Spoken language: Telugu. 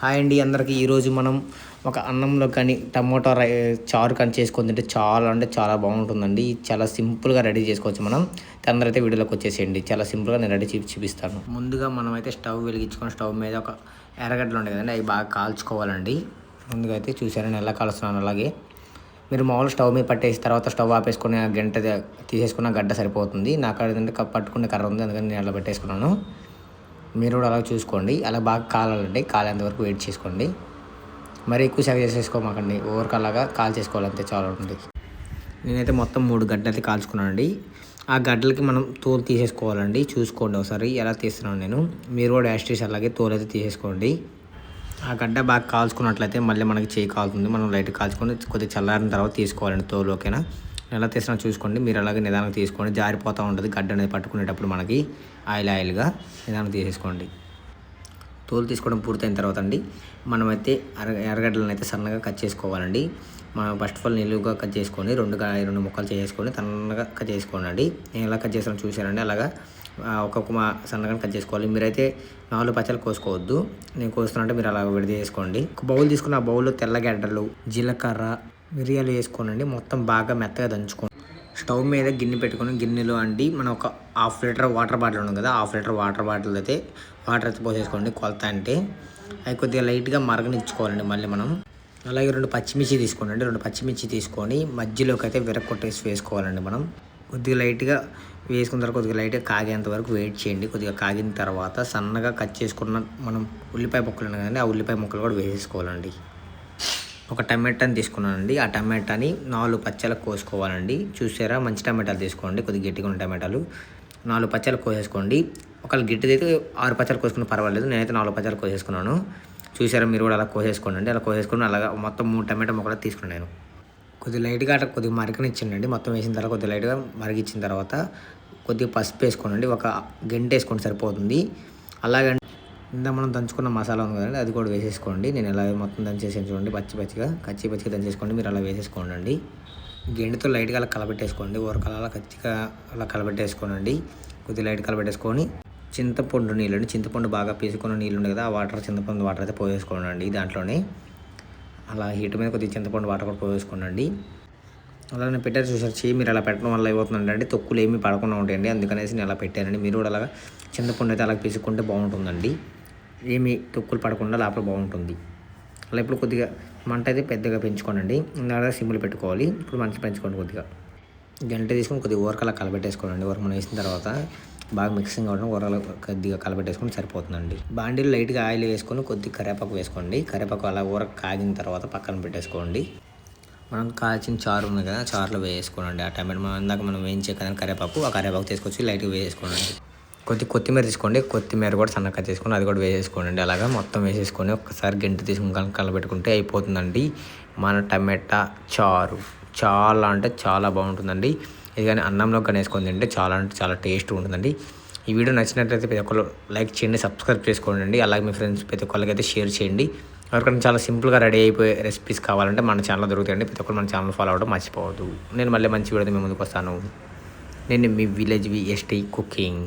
హాయ్ అండి అందరికీ. ఈరోజు మనం ఒక అన్నంలో కానీ టమోటా చారు కానీ చేసుకొని తింటే చాలా అంటే చాలా బాగుంటుందండి. చాలా సింపుల్గా రెడీ చేసుకోవచ్చు మనం. అందరైతే వీడియోలోకి వచ్చేసేయండి. చాలా సింపుల్గా నేను రెడీ చూపిస్తాను. ముందుగా మనమైతే స్టవ్ వెలిగించుకొని స్టవ్ మీద ఒక ఎర్రగడ్డలు ఉంటాయి కదండి, అవి బాగా కాల్చుకోవాలండి. ముందుగా అయితే చూసారని ఎలా కాలుస్తున్నాను. అలాగే మీరు మామూలు స్టవ్ మీద పట్టేసిన తర్వాత స్టవ్ ఆపేసుకొని ఆ గంట తీసేసుకున్న గడ్డ సరిపోతుంది. నాకు అదేంటే పట్టుకునే కర్ర ఉంది, అందుకని నేను అలా పెట్టేసుకున్నాను. మీరు కూడా అలా చూసుకోండి. అలా బాగా కాలాలండి, కాలేంత వరకు వెయిట్ చేసుకోండి. మరి ఎక్కువ సేవ చేసేసుకోమాకండి, ఓవర్కి అలాగా కాల్ చేసుకోవాలంతే చాలా ఉంటుంది. నేనైతే మొత్తం 3 గడ్డలు అయితే కాల్చుకున్నానండి. ఆ గడ్డలకి మనం తోలు తీసేసుకోవాలండి. చూసుకోండి ఒకసారి ఎలా తీస్తున్నాను నేను. మీరు కూడా యాస్టీస్ అలాగే తోలు అయితే తీసేసుకోండి. ఆ గడ్డ బాగా కాల్చుకున్నట్లయితే మళ్ళీ మనకి చేయి కాలుతుంది. మనం లైట్ కాల్చుకొని కొద్దిగా చల్లారిన తర్వాత తీసుకోవాలండి తోలు. ఓకేనా? ఎలా తీసినా చూసుకోండి. మీరు అలాగే నిదానంగా తీసుకోండి, జారిపోతూ ఉంటుంది గడ్డ అనేది పట్టుకునేటప్పుడు. మనకి ఆయిల్గా నిదానంగా తీసేసుకోండి. తోలు తీసుకోవడం పూర్తయిన తర్వాత అండి మనమైతే ఎర్రగడ్డలను అయితే సన్నగా కట్ చేసుకోవాలండి. మనం ఫస్ట్ ఆఫ్ ఆల్ నిలువుగా కట్ చేసుకొని రెండు ముక్కలు చేసుకొని సన్నగా కట్ చేసుకోండి. నేను ఎలా కట్ చేస్తాను చూసానండి. అలాగా ఒక్కొక్క సన్నగా కట్ చేసుకోవాలి. మీరైతే 4 పచ్చలు కోసుకోవద్దు. నేను కోస్తున్నట్టు మీరు అలా విడిది చేసుకోండి. ఒక బౌల్ తీసుకుని ఆ బౌల్లో తెల్లగడ్డలు, జీలకర్ర, మిరియాలు వేసుకోనండి. మొత్తం బాగా మెత్తగా దంచుకోండి. స్టవ్ మీద గిన్నె పెట్టుకొని గిన్నెలో అండి మనం ఒక 1/2 లీటర్ వాటర్ బాటిల్ ఉంది కదా, 1/2 లీటర్ వాటర్ బాటిల్ అయితే వాటర్ అయితే పోసేసుకోండి. కొలత అంటే అవి కొద్దిగా లైట్గా మరగనిచ్చుకోవాలండి. మళ్ళీ మనం అలాగే 2 పచ్చిమిర్చి తీసుకోండి. 2 పచ్చిమిర్చి తీసుకొని మధ్యలోకి అయితే విరక్కొట్టేసి వేసుకోవాలండి. మనం కొద్దిగా లైట్గా వేసుకున్న తర్వాత కొద్దిగా లైట్గా కాగేంత వరకు వెయిట్ చేయండి. కొద్దిగా కాగిన తర్వాత సన్నగా కట్ చేసుకున్న మనం ఉల్లిపాయ ముక్కలు ఉన్నాయి కదండి, ఆ ఉల్లిపాయ ముక్కలు కూడా వేసేసుకోవాలండి. ఒక టమాటాని తీసుకున్నానండి. ఆ టమాటాని 4 పచ్చలకు కోసుకోవాలండి. చూసారా, మంచి టమాటాలు తీసుకోండి, కొద్దిగా గట్టిగా ఉన్న టమాటాలు. 4 పచ్చలు కోసేసుకోండి. ఒకవేళ గట్టిదైతే 6 పచ్చలు కోసుకుని పర్వాలేదు. నేనైతే 4 పచ్చలు కోసేసుకున్నాను. చూసారా, మీరు కూడా అలా కోసేసుకోండి. అలా కోసేసుకుని అలాగా మొత్తం 3 టమాటా ముక్కలు తీసుకున్నాను నేను. కొద్దిగా లైట్గా అట్లా కొద్దిగా మరకనిచ్చిండండి. మొత్తం వేసిన తర్వాత కొద్దిగా లైట్గా మరిగించిన తర్వాత కొద్దిగా పసుపు వేసుకోండి. ఒక గంట వేసుకోండి సరిపోతుంది. అలాగే ఇందా మనం దంచుకున్న మసాలా ఉంది కదండి, అది కూడా వేసేసుకోండి. నేను ఎలా మొత్తం దంచేసాను చూడండి, పచ్చిగా దంచేసుకోండి. మీరు అలా వేసేసుకోండి. గెండితో లైట్గా అలా కలబెట్టేసుకోండి. ఊరకల అలా కచ్చిగా అలా కలబెట్టేసుకోనండి. కొద్దిగా లైట్ కలబెట్టేసుకొని చింతపండు నీళ్ళండి, చింతపండు బాగా పీసుకున్న నీళ్ళు ఉంది కదా, ఆ వాటర్ చింతపండు వాటర్ అయితే పోసేసుకోండి దాంట్లోనే. అలా హీట్ మీద కొద్దిగా చింతపండు వాటర్ కూడా పోసేసుకోండి. అలానే పెట్టారు చూసారు, చేయి మీరు అలా పెట్టడం వల్ల అయిపోతుందండి, తొక్కులు ఏమీ పడకుండా ఉంటాయండి. అందుకనేసి నేను అలా పెట్టానండి. మీరు కూడా అలాగా చింతపండు అయితే అలా పీసుకుంటే బాగుంటుందండి. ఏమి తొక్కులు పడకుండా లోపల బాగుంటుంది. అలా ఇప్పుడు కొద్దిగా మంట అయితే పెద్దగా పెంచుకోనండి. ఇందాక సిమ్లు పెట్టుకోవాలి. ఇప్పుడు మంచి పెంచుకోండి. కొద్దిగా గంట తీసుకొని కొద్దిగా ఊరకలా కలబెట్టేసుకోండి. ఊరక మనం వేసిన తర్వాత బాగా మిక్సింగ్ అవ్వడం ఊరలు కొద్దిగా కలబెట్టేసుకొని సరిపోతుందండి. బాండీలో లైట్గా ఆయిల్ వేసుకొని కొద్దిగా కరివేపాకు వేసుకోండి. కరివేపాకు అలా ఊరక కాగిన తర్వాత పక్కన పెట్టేసుకోండి. మనం కాల్చిన చారు ఉంది కదా, చారులో వేసుకోండి. ఆ టమాటో మనం వేయించే కదా కరివేపాకు, ఆ కరివేపాకు తీసుకొచ్చి లైట్గా వేసుకోండి. కొద్దిగా కొత్తిమీర తీసుకోండి. కొత్తిమీర కూడా సన్నగా చేసుకొని అది కూడా వేసేసుకోండి. అలాగా మొత్తం వేసేసుకొని ఒక్కసారి గంట తీసుకుని కలబెట్టుకుంటే అయిపోతుందండి మన టమాటా చారు. చాలా అంటే చాలా బాగుంటుందండి. ఇది కానీ అన్నంలో కానీ వేసుకొని తింటే చాలా అంటే చాలా టేస్ట్ ఉంటుందండి. ఈ వీడియో నచ్చినట్లయితే ప్రతి ఒక్కరు లైక్ చేయండి, సబ్స్క్రైబ్ చేసుకోండి. అలాగే మీ ఫ్రెండ్స్ ప్రతి ఒక్కరికి అయితే షేర్ చేయండి. ఎవరికైనా చాలా సింపుల్గా రెడీ అయిపోయే రెసిపీస్ కావాలంటే మన ఛానల్లో దొరుకుతాయండి. ప్రతి ఒక్కరు మన ఛానల్ ఫాలో అవ్వడం మర్చిపోవద్దు. నేను మళ్ళీ మంచి వీడియో మీ ముందుకు వస్తాను. నేను మీ విలేజ్ విఎస్టీ కుకింగ్.